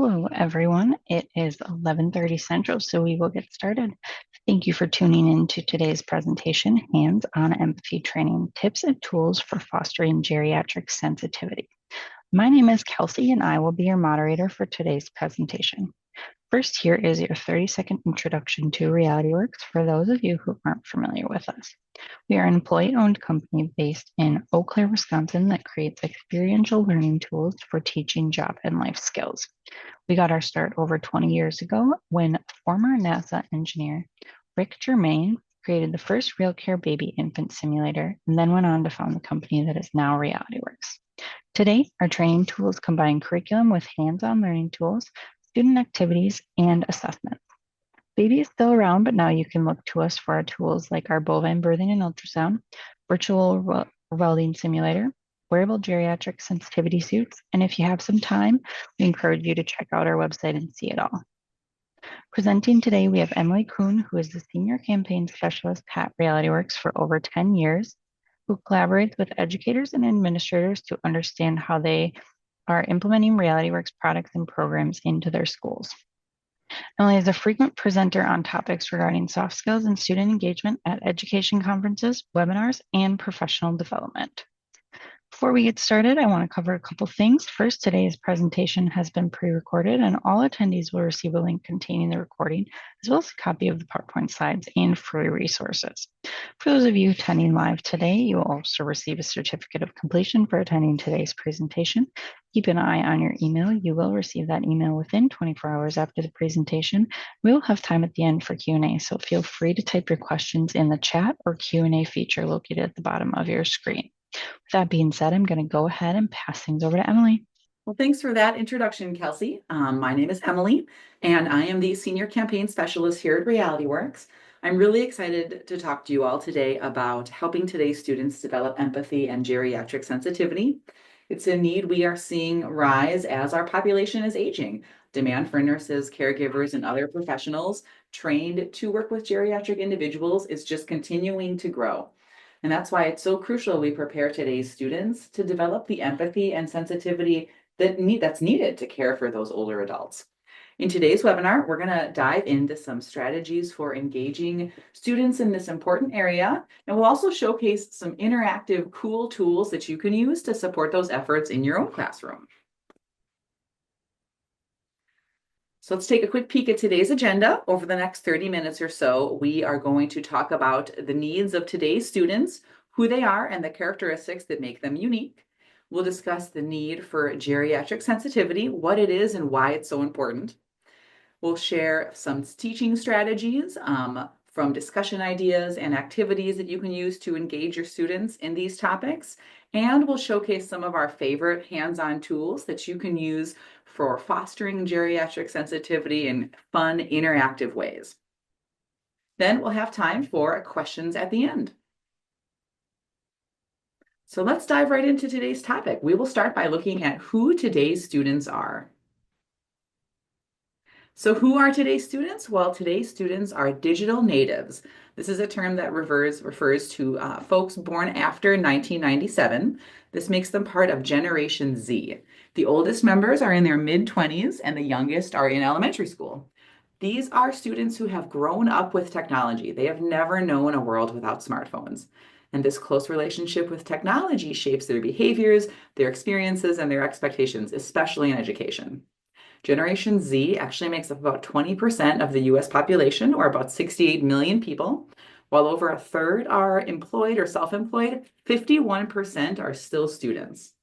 Hello, everyone. It is 11:30 Central, so we will get started. Thank you for tuning in to today's presentation, Hands-on Empathy Training, Tips and Tools for Fostering Geriatric Sensitivity. My name is Kelsey, and I will be your moderator for today's presentation. First, here is your 30-second introduction to Realityworks for those of you who aren't familiar with us. We are an employee-owned company based in Eau Claire, Wisconsin that creates experiential learning tools for teaching job and life skills. We got our start over 20 years ago when former NASA engineer Rick Germain created the first real care baby infant simulator and then went on to found the company that is now Realityworks. Today, our training tools combine curriculum with hands-on learning tools, student activities, and assessments. Baby is still around, but now you can look to us for our tools like our bovine birthing and ultrasound, virtual welding simulator, wearable geriatric sensitivity suits, and if you have some time, we encourage you to check out our website and see it all. Presenting today, we have Emily Kuhn, who is the Senior Campaign Specialist at Realityworks for over 10 years, who collaborates with educators and administrators to understand how they are implementing Realityworks products and programs into their schools. Emily is a frequent presenter on topics regarding soft skills and student engagement at education conferences, webinars, and professional development. Before we get started, I want to cover a couple things. First, today's presentation has been pre-recorded and all attendees will receive a link containing the recording, as well as a copy of the PowerPoint slides and free resources. For those of you attending live today, you will also receive a certificate of completion for attending today's presentation. Keep an eye on your email. You will receive that email within 24 hours after the presentation. We will have time at the end for Q&A, so feel free to type your questions in the chat or Q&A feature located at the bottom of your screen. With that being said, I'm going to go ahead and pass things over to Emily. Well, thanks for that introduction, Kelsey. My name is Emily, and I am the Senior Campaign Specialist here at Realityworks. I'm really excited to talk to you all today about helping today's students develop empathy and geriatric sensitivity. It's a need we are seeing rise as our population is aging. Demand for nurses, caregivers, and other professionals trained to work with geriatric individuals is just continuing to grow. And that's why it's so crucial we prepare today's students to develop the empathy and sensitivity that's needed to care for those older adults. In today's webinar, we're going to dive into some strategies for engaging students in this important area, and we'll also showcase some interactive, cool tools that you can use to support those efforts in your own classroom. So let's take a quick peek at today's agenda. Over the next 30 minutes or so, we are going to talk about the needs of today's students, who they are, and the characteristics that make them unique. We'll discuss the need for geriatric sensitivity, what it is and why it's so important. We'll share some teaching strategies from discussion ideas and activities that you can use to engage your students in these topics. And we'll showcase some of our favorite hands-on tools that you can use for fostering geriatric sensitivity in fun, interactive ways. Then we'll have time for questions at the end. So let's dive right into today's topic. We will start by looking at who today's students are. So who are today's students? Well, today's students are digital natives. This is a term that refers to folks born after 1997. This makes them part of Generation Z. The oldest members are in their mid-20s and the youngest are in elementary school. These are students who have grown up with technology. They have never known a world without smartphones. And this close relationship with technology shapes their behaviors, their experiences, and their expectations, especially in education. Generation Z actually makes up about 20% of the US population, or about 68 million people. While over a third are employed or self-employed, 51% are still students.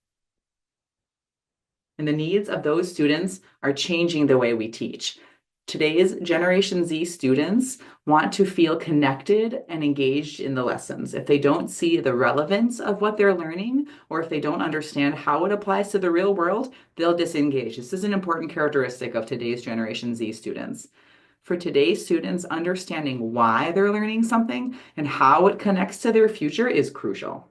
And the needs of those students are changing the way we teach. Today's Generation Z students want to feel connected and engaged in the lessons. If they don't see the relevance of what they're learning, or if they don't understand how it applies to the real world, they'll disengage. This is an important characteristic of today's Generation Z students. For today's students, understanding why they're learning something and how it connects to their future is crucial.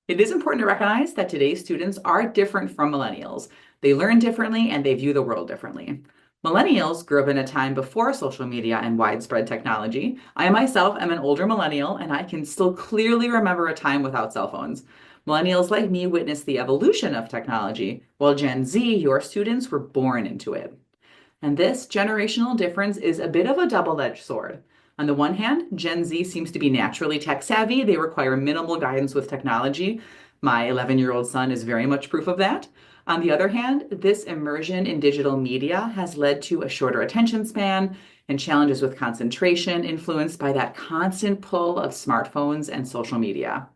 It is important to recognize that today's students are different from millennials. They learn differently and they view the world differently. Millennials grew up in a time before social media and widespread technology. I myself am an older millennial and I can still clearly remember a time without cell phones. Millennials like me witnessed the evolution of technology, while Gen Z, your students, were born into it. And this generational difference is a bit of a double-edged sword. On the one hand, Gen Z seems to be naturally tech savvy. They require minimal guidance with technology. My 11-year-old son is very much proof of that. On the other hand, this immersion in digital media has led to a shorter attention span and challenges with concentration influenced by that constant pull of smartphones and social media.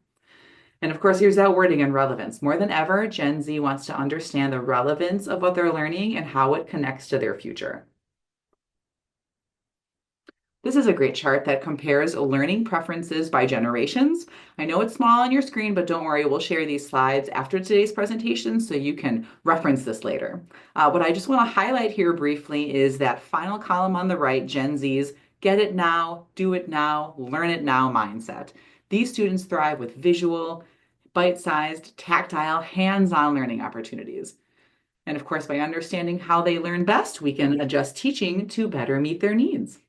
And of course, here's that wording and relevance. More than ever, Gen Z wants to understand the relevance of what they're learning and how it connects to their future. This is a great chart that compares learning preferences by generations. I know it's small on your screen, but don't worry, we'll share these slides after today's presentation so you can reference this later. What I just want to highlight here briefly is that final column on the right, Gen Z's get it now, do it now, learn it now mindset. These students thrive with visual, bite-sized, tactile, hands-on learning opportunities. And of course, by understanding how they learn best, we can adjust teaching to better meet their needs.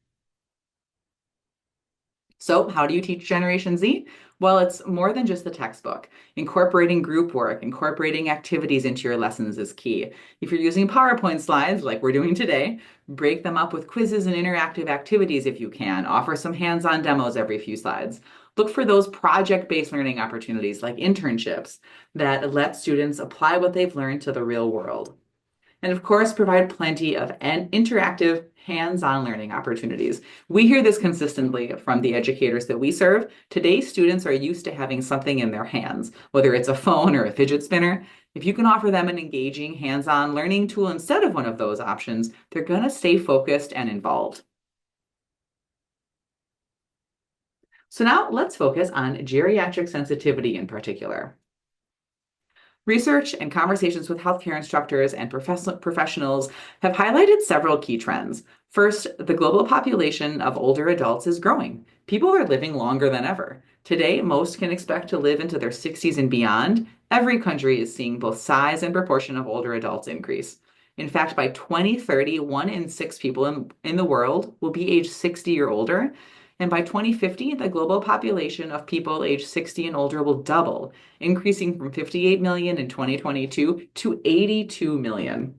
So, how do you teach Generation Z? Well, it's more than just the textbook. Incorporating group work, incorporating activities into your lessons is key. If you're using PowerPoint slides like we're doing today, break them up with quizzes and interactive activities if you can. Offer some hands-on demos every few slides. Look for those project-based learning opportunities like internships that let students apply what they've learned to the real world. And of course, provide plenty of interactive, hands-on learning opportunities. We hear this consistently from the educators that we serve. Today's students are used to having something in their hands, whether it's a phone or a fidget spinner. If you can offer them an engaging, hands-on learning tool instead of one of those options, they're going to stay focused and involved. So now let's focus on geriatric sensitivity in particular. Research and conversations with healthcare instructors and professionals have highlighted several key trends. First, the global population of older adults is growing. People are living longer than ever. Today, most can expect to live into their 60s and beyond. Every country is seeing both size and proportion of older adults increase. In fact, by 2030, 1 in 6 people in the world will be age 60 or older. And by 2050, the global population of people aged 60 and older will double, increasing from 58 million in 2022 to 82 million.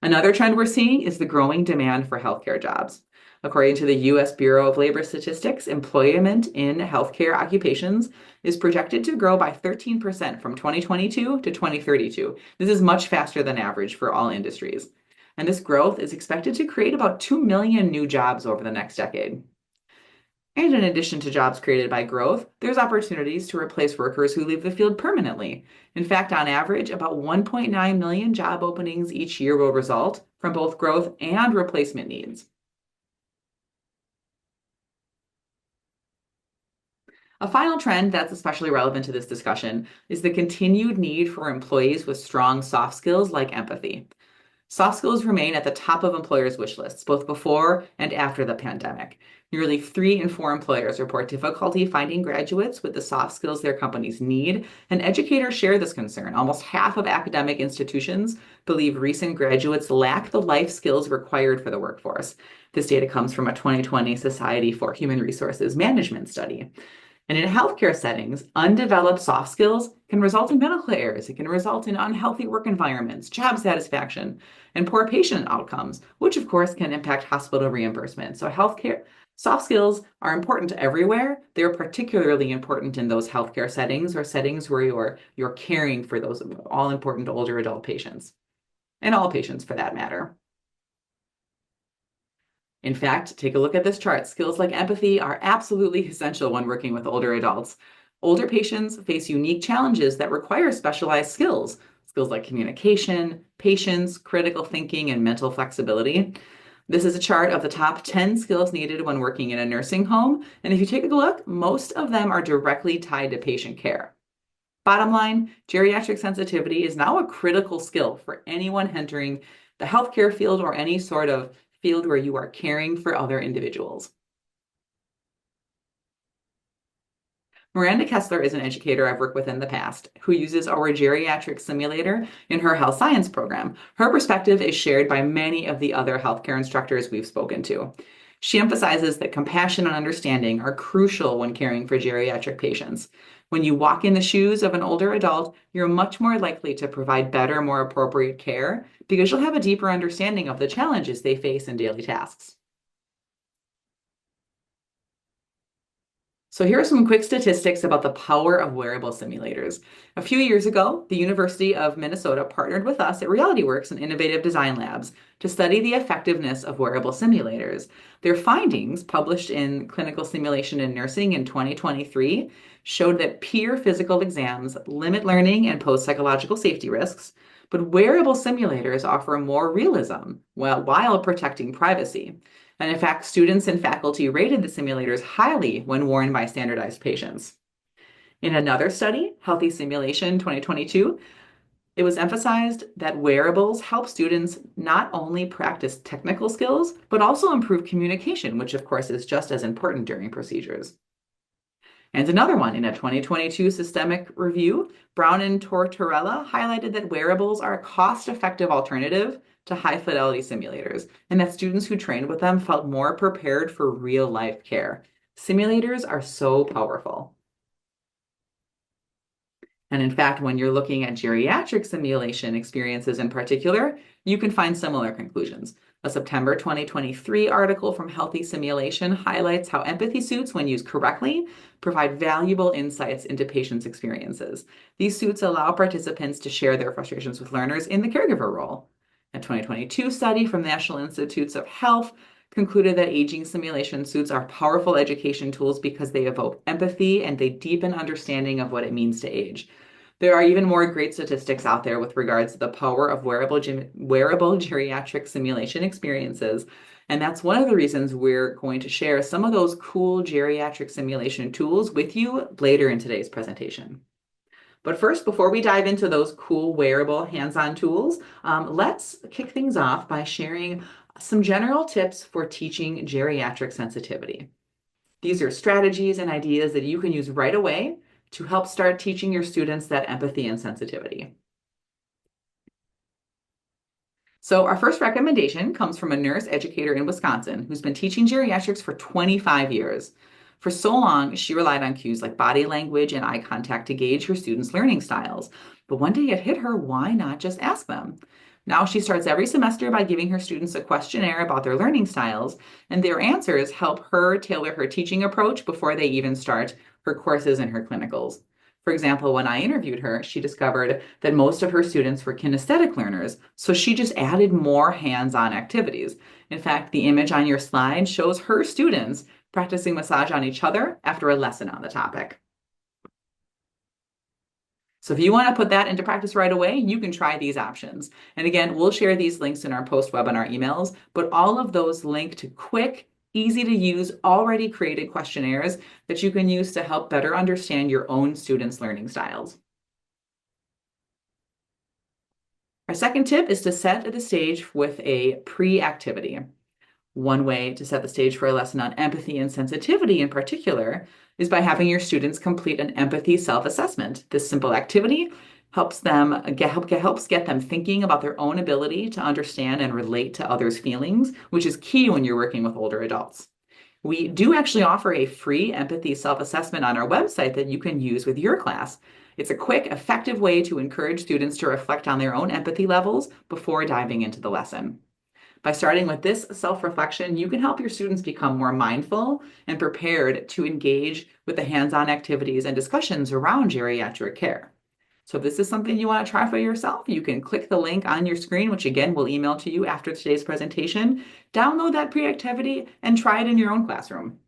Another trend we're seeing is the growing demand for healthcare jobs. According to the US Bureau of Labor Statistics, employment in healthcare occupations is projected to grow by 13% from 2022 to 2032. This is much faster than average for all industries. And this growth is expected to create about 2 million new jobs over the next decade. And in addition to jobs created by growth, there's opportunities to replace workers who leave the field permanently. In fact, on average, about 1.9 million job openings each year will result from both growth and replacement needs. A final trend that's especially relevant to this discussion is the continued need for employees with strong soft skills like empathy. Soft skills remain at the top of employers' wish lists, both before and after the pandemic. Nearly 3 in 4 employers report difficulty finding graduates with the soft skills their companies need, and educators share this concern. Almost half of academic institutions believe recent graduates lack the life skills required for the workforce. This data comes from a 2020 Society for Human Resources Management study. And in healthcare settings, undeveloped soft skills can result in medical errors. It can result in unhealthy work environments, job satisfaction, and poor patient outcomes, which of course can impact hospital reimbursement. So healthcare soft skills are important everywhere. They're particularly important in those healthcare settings or settings where you're caring for those all important older adult patients, and all patients for that matter. In fact, take a look at this chart. Skills like empathy are absolutely essential when working with older adults. Older patients face unique challenges that require specialized skills, skills like communication, patience, critical thinking, and mental flexibility. This is a chart of the top 10 skills needed when working in a nursing home. And if you take a look, most of them are directly tied to patient care. Bottom line, geriatric sensitivity is now a critical skill for anyone entering the healthcare field or any sort of field where you are caring for other individuals. Miranda Kessler is an educator I've worked with in the past who uses our geriatric simulator in her health science program. Her perspective is shared by many of the other healthcare instructors we've spoken to. She emphasizes that compassion and understanding are crucial when caring for geriatric patients. When you walk in the shoes of an older adult, you're much more likely to provide better, more appropriate care because you'll have a deeper understanding of the challenges they face in daily tasks. So here are some quick statistics about the power of wearable simulators. A few years ago, the University of Minnesota partnered with us at Realityworks and Innovative Design Labs to study the effectiveness of wearable simulators. Their findings, published in Clinical Simulation in Nursing in 2023, showed that peer physical exams limit learning and pose psychological safety risks, but wearable simulators offer more realism while protecting privacy. And in fact, students and faculty rated the simulators highly when worn by standardized patients. In another study, Healthy Simulation 2022, it was emphasized that wearables help students not only practice technical skills, but also improve communication, which of course is just as important during procedures. And another one in a 2022 systemic review, Brown and Tortorella highlighted that wearables are a cost-effective alternative to high-fidelity simulators, and that students who trained with them felt more prepared for real-life care. Simulators are so powerful. And in fact, when you're looking at geriatric simulation experiences in particular, you can find similar conclusions. A September 2023 article from Healthy Simulation highlights how empathy suits, when used correctly, provide valuable insights into patients' experiences. These suits allow participants to share their frustrations with learners in the caregiver role. A 2022 study from National Institutes of Health concluded that aging simulation suits are powerful education tools because they evoke empathy and they deepen understanding of what it means to age. There are even more great statistics out there with regards to the power of wearable geriatric simulation experiences. And that's one of the reasons we're going to share some of those cool geriatric simulation tools with you later in today's presentation. But first, before we dive into those cool wearable hands-on tools, let's kick things off by sharing some general tips for teaching geriatric sensitivity. These are strategies and ideas that you can use right away to help start teaching your students that empathy and sensitivity. So our first recommendation comes from a nurse educator in Wisconsin who's been teaching geriatrics for 25 years. For so long, she relied on cues like body language and eye contact to gauge her students' learning styles. But one day it hit her, why not just ask them? Now she starts every semester by giving her students a questionnaire about their learning styles, and their answers help her tailor her teaching approach before they even start her courses and her clinicals. For example, when I interviewed her, she discovered that most of her students were kinesthetic learners, so she just added more hands-on activities. In fact, the image on your slide shows her students practicing massage on each other after a lesson on the topic. So if you want to put that into practice right away, you can try these options. And again, we'll share these links in our post-webinar emails, but all of those link to quick, easy to use, already created questionnaires that you can use to help better understand your own students' learning styles. Our second tip is to set the stage with a pre-activity. One way to set the stage for a lesson on empathy and sensitivity in particular is by having your students complete an empathy self-assessment. This simple activity helps get them thinking about their own ability to understand and relate to others' feelings, which is key when you're working with older adults. We do actually offer a free empathy self-assessment on our website that you can use with your class. It's a quick, effective way to encourage students to reflect on their own empathy levels before diving into the lesson. By starting with this self-reflection, you can help your students become more mindful and prepared to engage with the hands-on activities and discussions around geriatric care. So if this is something you want to try for yourself, you can click the link on your screen, which again, we'll email to you after today's presentation. Download that pre-activity and try it in your own classroom.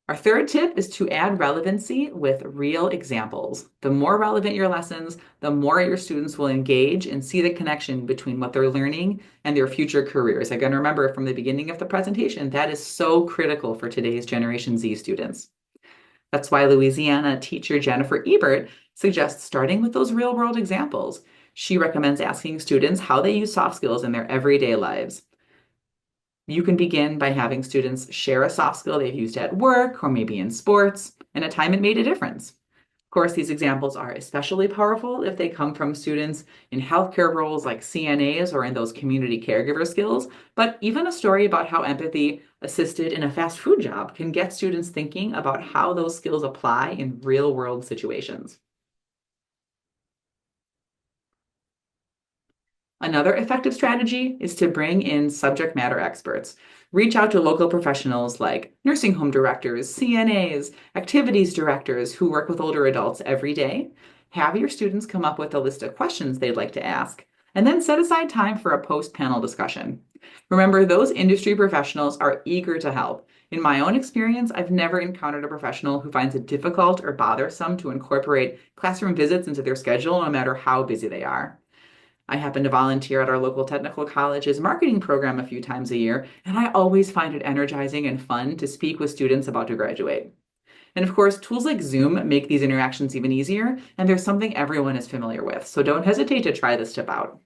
Our third tip is to add relevancy with real examples. The more relevant your lessons, the more your students will engage and see the connection between what they're learning and their future careers. Again, remember from the beginning of the presentation, that is so critical for today's Generation Z students. That's why Louisiana teacher Jennifer Ebert suggests starting with those real-world examples. She recommends asking students how they use soft skills in their everyday lives. You can begin by having students share a soft skill they've used at work or maybe in sports and a time it made a difference. Course, these examples are especially powerful if they come from students in healthcare roles like CNAs or in those community caregiver skills. But even a story about how empathy assisted in a fast food job can get students thinking about how those skills apply in real world situations. Another effective strategy is to bring in subject matter experts. Reach out to local professionals like nursing home directors, CNAs, activities directors who work with older adults every day. Have your students come up with a list of questions they'd like to ask, and then set aside time for a post panel discussion. Remember, those industry professionals are eager to help. In my own experience, I've never encountered a professional who finds it difficult or bothersome to incorporate classroom visits into their schedule, no matter how busy they are. I happen to volunteer at our local technical college's marketing program a few times a year, and I always find it energizing and fun to speak with students about to graduate. And of course, tools like Zoom make these interactions even easier, and there's something everyone is familiar with, so don't hesitate to try this tip out.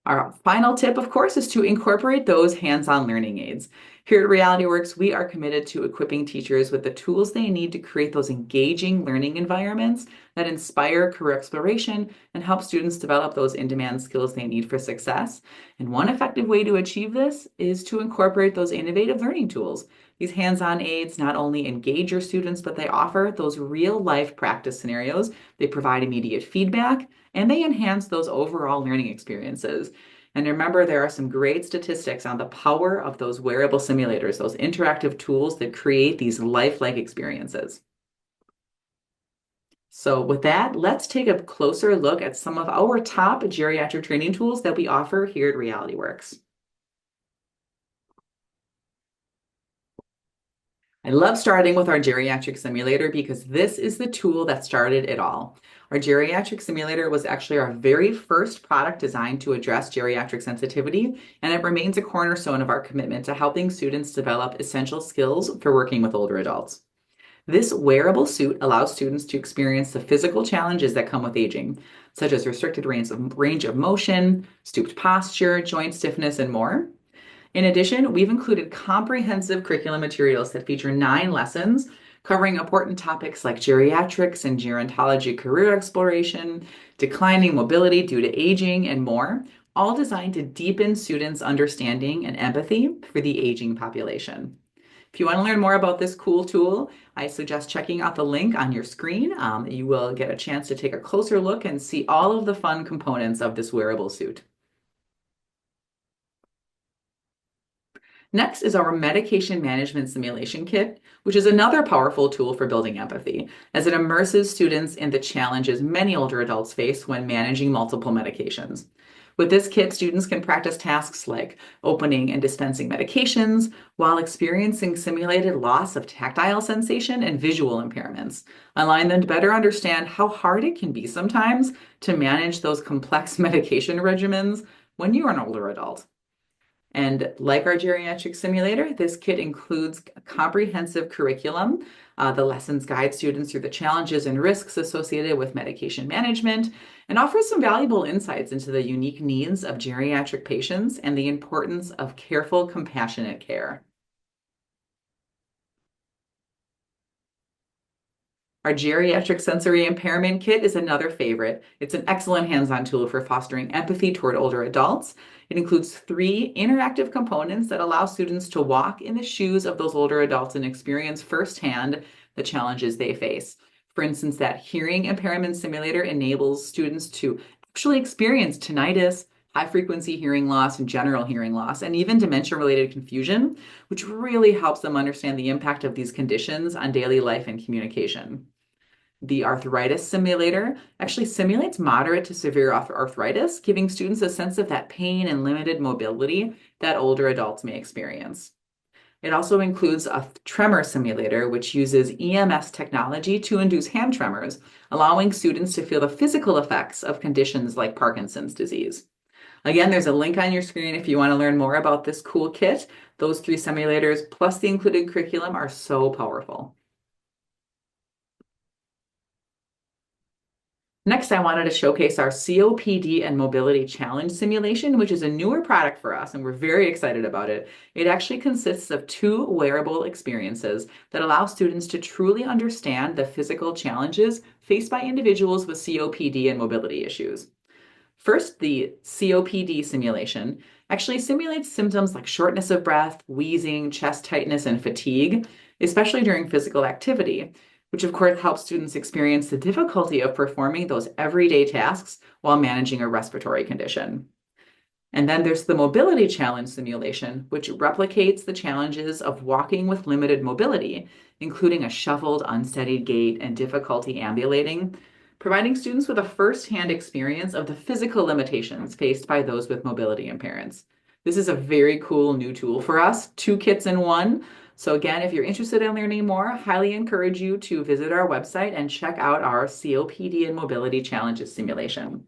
Our final tip, of course, is to incorporate those hands-on learning aids. Here at Realityworks, we are committed to equipping teachers with the tools they need to create those engaging learning environments that inspire career exploration and help students develop those in-demand skills they need for success. And one effective way to achieve this is to incorporate those innovative learning tools. These hands-on aids not only engage your students, but they offer those real-life practice scenarios. They provide immediate feedback, and they enhance those overall learning experiences. And remember, there are some great statistics on the power of those wearable simulators, those interactive tools that create these lifelike experiences. So with that, let's take a closer look at some of our top geriatric training tools that we offer here at Realityworks. I love starting with our geriatric simulator because this is the tool that started it all. Our geriatric simulator was actually our very first product designed to address geriatric sensitivity, and it remains a cornerstone of our commitment to helping students develop essential skills for working with older adults. This wearable suit allows students to experience the physical challenges that come with aging, such as restricted range of motion, stooped posture, joint stiffness, and more. In addition, we've included comprehensive curriculum materials that feature 9 lessons covering important topics like geriatrics and gerontology career exploration, declining mobility due to aging, and more, all designed to deepen students' understanding and empathy for the aging population. If you want to learn more about this cool tool, I suggest checking out the link on your screen. You will get a chance to take a closer look and see all of the fun components of this wearable suit. Next is our medication management simulation kit, which is another powerful tool for building empathy, as it immerses students in the challenges many older adults face when managing multiple medications. With this kit, students can practice tasks like opening and dispensing medications while experiencing simulated loss of tactile sensation and visual impairments, allowing them to better understand how hard it can be sometimes to manage those complex medication regimens when you're an older adult. And like our geriatric simulator, this kit includes a comprehensive curriculum. The lessons guide students through the challenges and risks associated with medication management and offers some valuable insights into the unique needs of geriatric patients and the importance of careful, compassionate care. Our geriatric sensory impairment kit is another favorite. It's an excellent hands-on tool for fostering empathy toward older adults. It includes 3 interactive components that allow students to walk in the shoes of those older adults and experience firsthand the challenges they face. For instance, that hearing impairment simulator enables students to actually experience tinnitus, high-frequency hearing loss, and general hearing loss, and even dementia-related confusion, which really helps them understand the impact of these conditions on daily life and communication. The arthritis simulator actually simulates moderate to severe arthritis, giving students a sense of that pain and limited mobility that older adults may experience. It also includes a tremor simulator, which uses EMS technology to induce hand tremors, allowing students to feel the physical effects of conditions like Parkinson's disease. Again, there's a link on your screen if you want to learn more about this cool kit. Those 3 simulators plus the included curriculum are so powerful. Next, I wanted to showcase our COPD and mobility challenge simulation, which is a newer product for us, and we're very excited about it. It actually consists of two wearable experiences that allow students to truly understand the physical challenges faced by individuals with COPD and mobility issues. First, the COPD simulation actually simulates symptoms like shortness of breath, wheezing, chest tightness, and fatigue, especially during physical activity, which of course helps students experience the difficulty of performing those everyday tasks while managing a respiratory condition. And then there's the mobility challenge simulation, which replicates the challenges of walking with limited mobility, including a shuffled, unsteady gait and difficulty ambulating, providing students with a first-hand experience of the physical limitations faced by those with mobility impairments. This is a very cool new tool for us, two kits in one. So again, if you're interested in learning more, I highly encourage you to visit our website and check out our COPD and mobility challenges simulation.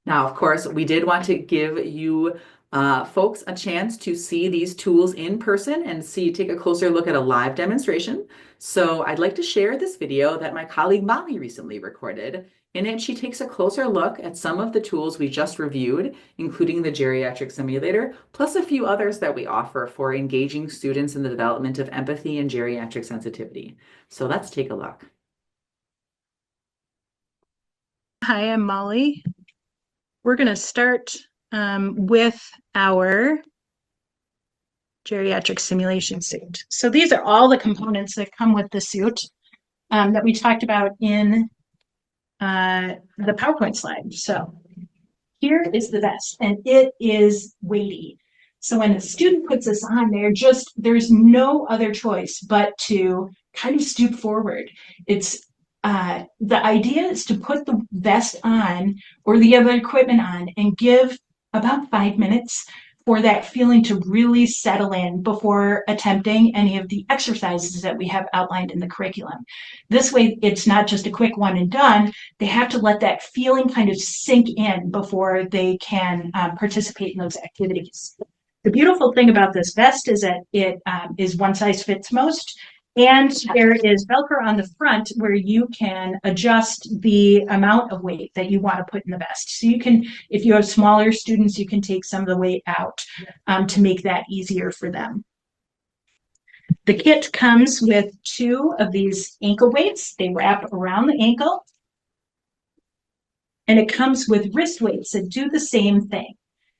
Now, of course, we did want to give you folks a chance to see these tools in person and take a closer look at a live demonstration. So I'd like to share this video that my colleague Molly recently recorded. In it, she takes a closer look at some of the tools we just reviewed, including the geriatric simulator, plus a few others that we offer for engaging students in the development of empathy and geriatric sensitivity. So let's take a look. Hi, I'm Molly. We're going to start with our geriatric simulation suit. So these are all the components that come with the suit that we talked about in the PowerPoint slide. So here is the vest, and it is weighty. So when a student puts this on, there's no other choice but to kind of stoop forward. The idea is to put the vest on or the other equipment on and give about 5 minutes for that feeling to really settle in before attempting any of the exercises that we have outlined in the curriculum. This way, it's not just a quick one and done. They have to let that feeling kind of sink in before they can participate in those activities. The beautiful thing about this vest is that it is one size fits most. And there is Velcro on the front where you can adjust the amount of weight that you want to put in the vest. So you can, if you have smaller students, you can take some of the weight out to make that easier for them. The kit comes with 2 of these ankle weights. They wrap around the ankle. And it comes with wrist weights that do the same thing.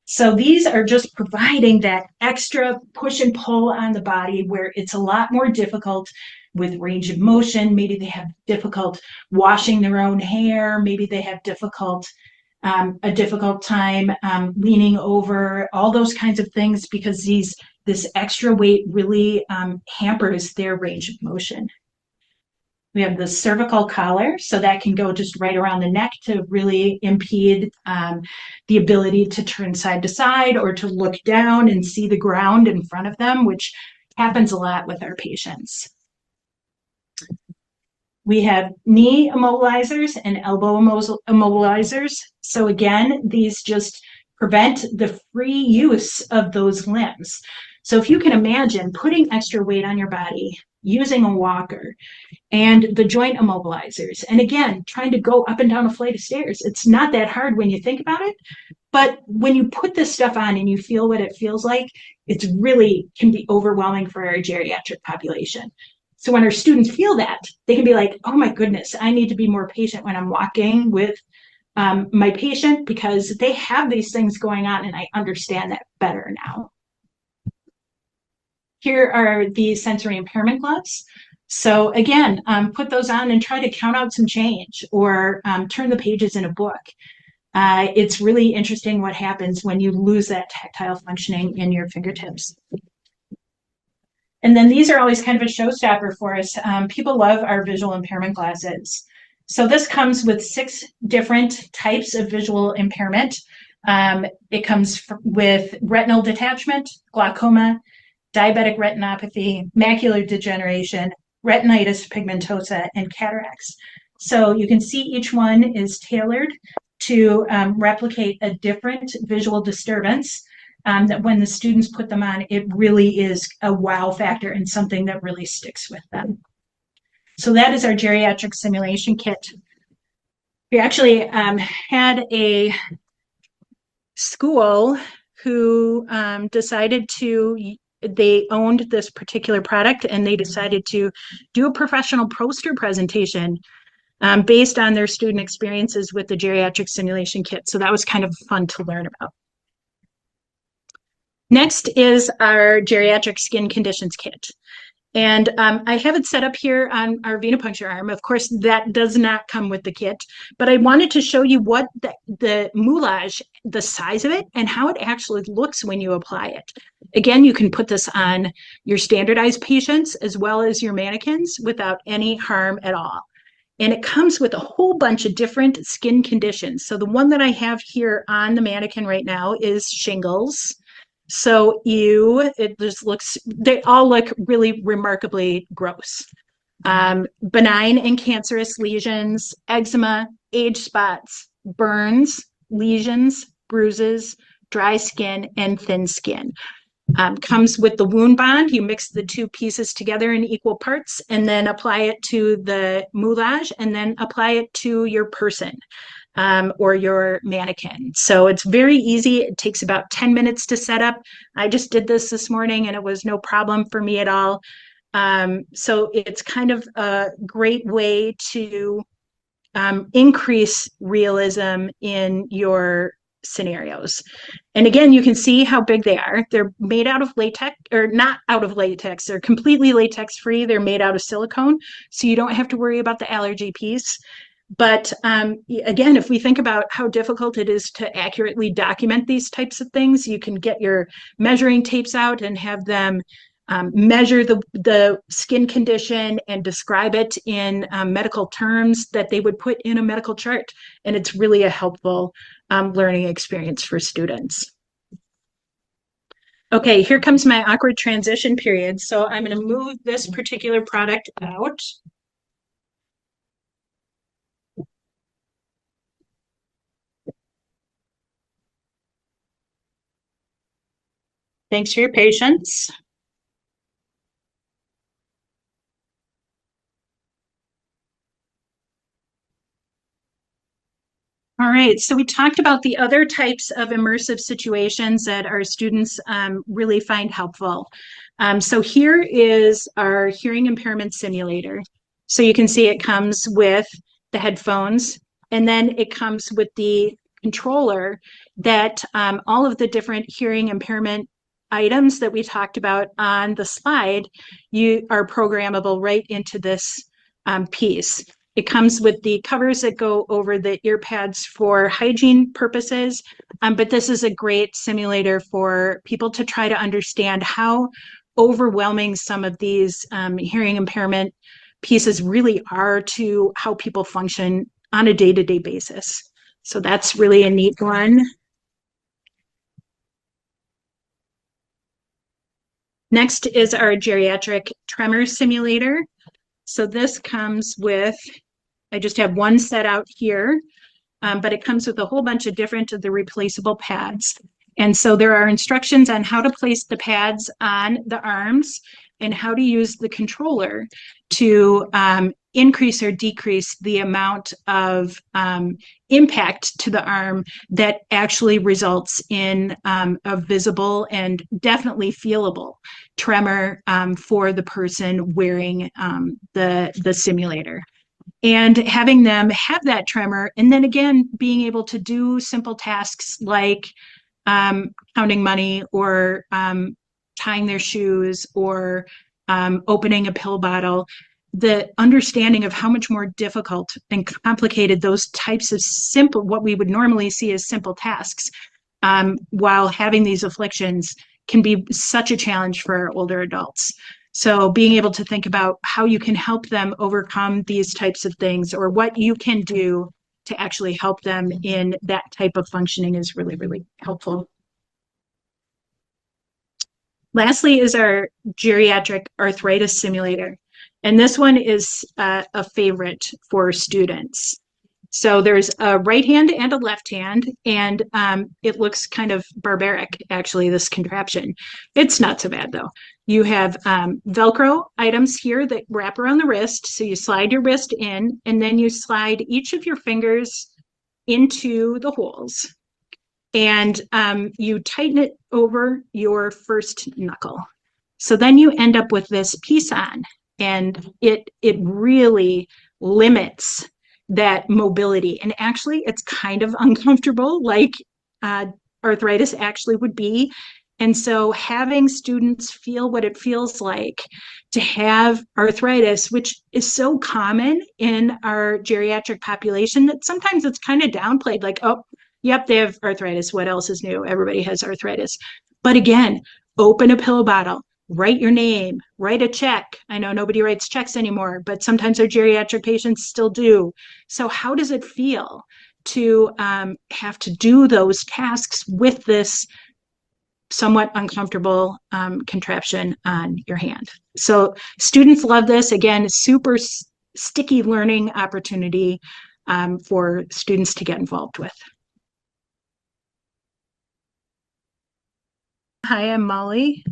So these are just providing that extra push and pull on the body where it's a lot more difficult with range of motion. Maybe they have difficult washing their own hair. Maybe they have a difficult time leaning over, all those kinds of things, because this extra weight really hampers their range of motion. We have the cervical collar, so that can go just right around the neck to really impede the ability to turn side to side or to look down and see the ground in front of them, which happens a lot with our patients. We have knee immobilizers and elbow immobilizers. So again, these just prevent the free use of those limbs. So if you can imagine putting extra weight on your body, using a walker, and the joint immobilizers, and again, trying to go up and down a flight of stairs. It's not that hard when you think about it, but when you put this stuff on and you feel what it feels like, it's really can be overwhelming for our geriatric population. So when our students feel that, they can be like, oh my goodness, I need to be more patient when I'm walking with my patient because they have these things going on and I understand that better now. Here are the sensory impairment gloves. So again, put those on and try to count out some change or turn the pages in a book. It's really interesting what happens when you lose that tactile functioning in your fingertips. And then these are always kind of a showstopper for us. People love our visual impairment glasses. So this comes with 6 different types of visual impairment. It comes with retinal detachment, glaucoma, diabetic retinopathy, macular degeneration, retinitis pigmentosa, and cataracts. So you can see each one is tailored to replicate a different visual disturbance that when the students put them on, it really is a wow factor and something that really sticks with them. So that is our geriatric simulation kit. We actually had a school who decided to, they owned this particular product and they decided to do a professional poster presentation based on their student experiences with the geriatric simulation kit. So that was kind of fun to learn about. Next is our geriatric skin conditions kit. And I have it set up here on our venipuncture arm. Of course, that does not come with the kit, but I wanted to show you what the moulage, the size of it, and how it actually looks when you apply it. Again, you can put this on your standardized patients as well as your mannequins without any harm at all. And it comes with a whole bunch of different skin conditions. So the one that I have here on the mannequin right now is shingles. So it just looks, they all look really remarkably gross. Benign and cancerous lesions, eczema, age spots, burns, lesions, bruises, dry skin, and thin skin. Comes with the wound bond. You mix the two pieces together in equal parts and then apply it to the moulage and then apply it to your person. Or your mannequin. So it's very easy. It takes about 10 minutes to set up. I just did this morning and it was no problem for me at all. So it's kind of a great way to increase realism in your scenarios. And again, you can see how big they are. They're made out of latex, or not out of latex. They're completely latex free. They're made out of silicone. So you don't have to worry about the allergy piece. But again, if we think about how difficult it is to accurately document these types of things, you can get your measuring tapes out and have them measure the skin condition and describe it in medical terms that they would put in a medical chart. And it's really a helpful learning experience for students. Okay, here comes my awkward transition period. So I'm going to move this particular product out. Thanks for your patience. All right, so we talked about the other types of immersive situations that our students really find helpful. So here is our hearing impairment simulator. So you can see it comes with the headphones, and then it comes with the controller that all of the different hearing impairment items that we talked about on the slide, you are programmable right into this piece. It comes with the covers that go over the ear pads for hygiene purposes, but this is a great simulator for people to try to understand how overwhelming some of these hearing impairment pieces really are to how people function on a day-to-day basis. So that's really a neat one. Next is our geriatric tremor simulator. So this comes with, I just have one set out here, but it comes with a whole bunch of different of the replaceable pads. And so there are instructions on how to place the pads on the arms and how to use the controller to increase or decrease the amount of impact to the arm that actually results in a visible and definitely feelable tremor for the person wearing the simulator. And having them have that tremor, and then again, being able to do simple tasks like counting money or tying their shoes or opening a pill bottle, the understanding of how much more difficult and complicated those types of simple, what we would normally see as simple tasks, while having these afflictions can be such a challenge for our older adults. So being able to think about how you can help them overcome these types of things or what you can do to actually help them in that type of functioning is really, really helpful. Lastly is our geriatric arthritis simulator. And this one is a favorite for students. So there's a right hand and a left hand, and it looks kind of barbaric, actually, this contraption. It's not so bad, though. You have Velcro items here that wrap around the wrist. So you slide your wrist in, and then you slide each of your fingers into the holes, and you tighten it over your first knuckle. So then you end up with this piece on, and it really limits that mobility. And actually, it's kind of uncomfortable, like uh, arthritis actually would be. And so having students feel what it feels like to have arthritis, which is so common in our geriatric population that sometimes it's kind of downplayed, like, oh, yep, they have arthritis. What else is new? Everybody has arthritis. But again, open a pill bottle, write your name, write a check. I know nobody writes checks anymore, but sometimes our geriatric patients still do. So, how does it feel to have to do those tasks with this somewhat uncomfortable contraption on your hand? So, students love this. Again, super sticky learning opportunity for students to get involved with. Hi, I'm Molly.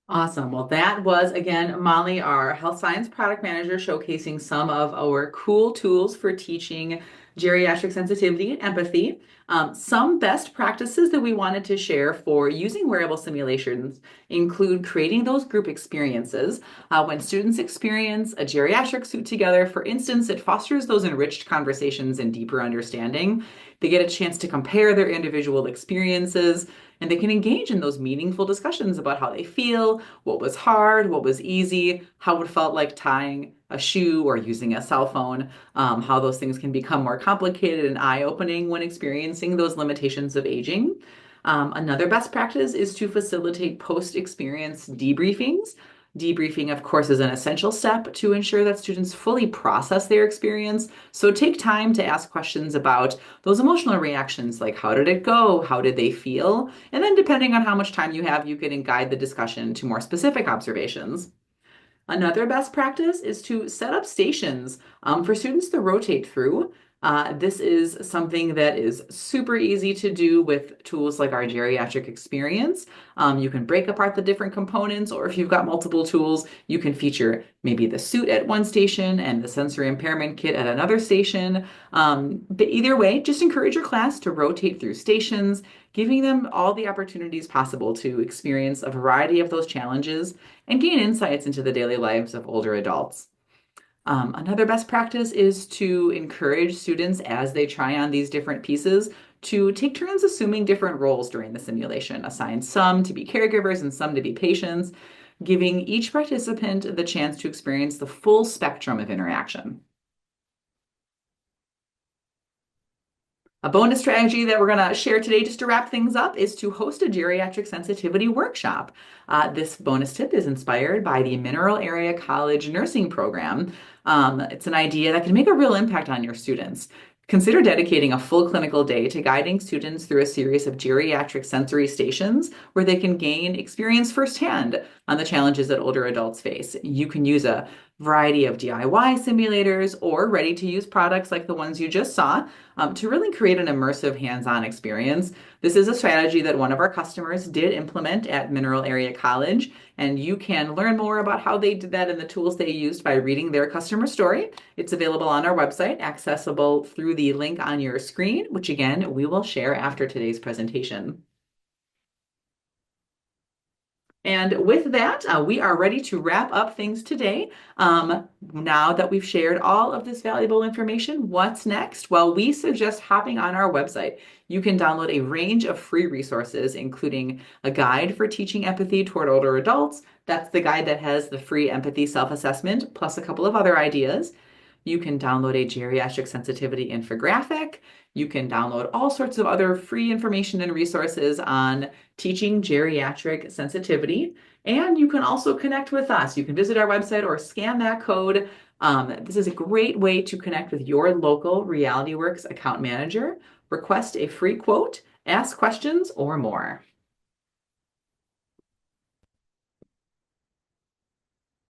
Awesome. Well, that was again, Molly, our health science product manager, showcasing some of our cool tools for teaching geriatric sensitivity and empathy. Some best practices that we wanted to share for using wearable simulations include creating those group experiences. When students experience a geriatric suit together, for instance, it fosters those enriched conversations and deeper understanding. They get a chance to compare their individual experiences, and they can engage in those meaningful discussions about how they feel, what was hard, what was easy, how it felt like tying a shoe or using a cell phone, how those things can become more complicated and eye-opening when experiencing those limitations of aging. Another best practice is to facilitate post-experience debriefings. Debriefing, of course, is an essential step to ensure that students fully process their experience. So take time to ask questions about those emotional reactions, like how did it go? How did they feel? And then depending on how much time you have, you can guide the discussion to more specific observations. Another best practice is to set up stations for students to rotate through. This is something that is super easy to do with tools like our geriatric experience. You can break apart the different components, or if you've got multiple tools, you can feature maybe the suit at one station and the sensory impairment kit at another station. But either way, just encourage your class to rotate through stations, giving them all the opportunities possible to experience a variety of those challenges and gain insights into the daily lives of older adults. Another best practice is to encourage students as they try on these different pieces to take turns assuming different roles during the simulation, assign some to be caregivers and some to be patients, giving each participant the chance to experience the full spectrum of interaction. A bonus strategy that we're going to share today just to wrap things up is to host a geriatric sensitivity workshop. This bonus tip is inspired by the Mineral Area College nursing program. It's an idea that can make a real impact on your students. Consider dedicating a full clinical day to guiding students through a series of geriatric sensory stations where they can gain experience firsthand on the challenges that older adults face. You can use a variety of DIY simulators or ready-to-use products like the ones you just saw to really create an immersive hands-on experience. This is a strategy that one of our customers did implement at Mineral Area College, and you can learn more about how they did that and the tools they used by reading their customer story. It's available on our website, accessible through the link on your screen, which again, we will share after today's presentation. And with that, we are ready to wrap up things today. Now that we've shared all of this valuable information, what's next? Well, we suggest hopping on our website. You can download a range of free resources, including a guide for teaching empathy toward older adults. That's the guide that has the free empathy self-assessment, plus a couple of other ideas. You can download a geriatric sensitivity infographic. You can download all sorts of other free information and resources on teaching geriatric sensitivity. And you can also connect with us. You can visit our website or scan that code. This is a great way to connect with your local Realityworks account manager, request a free quote, ask questions, or more.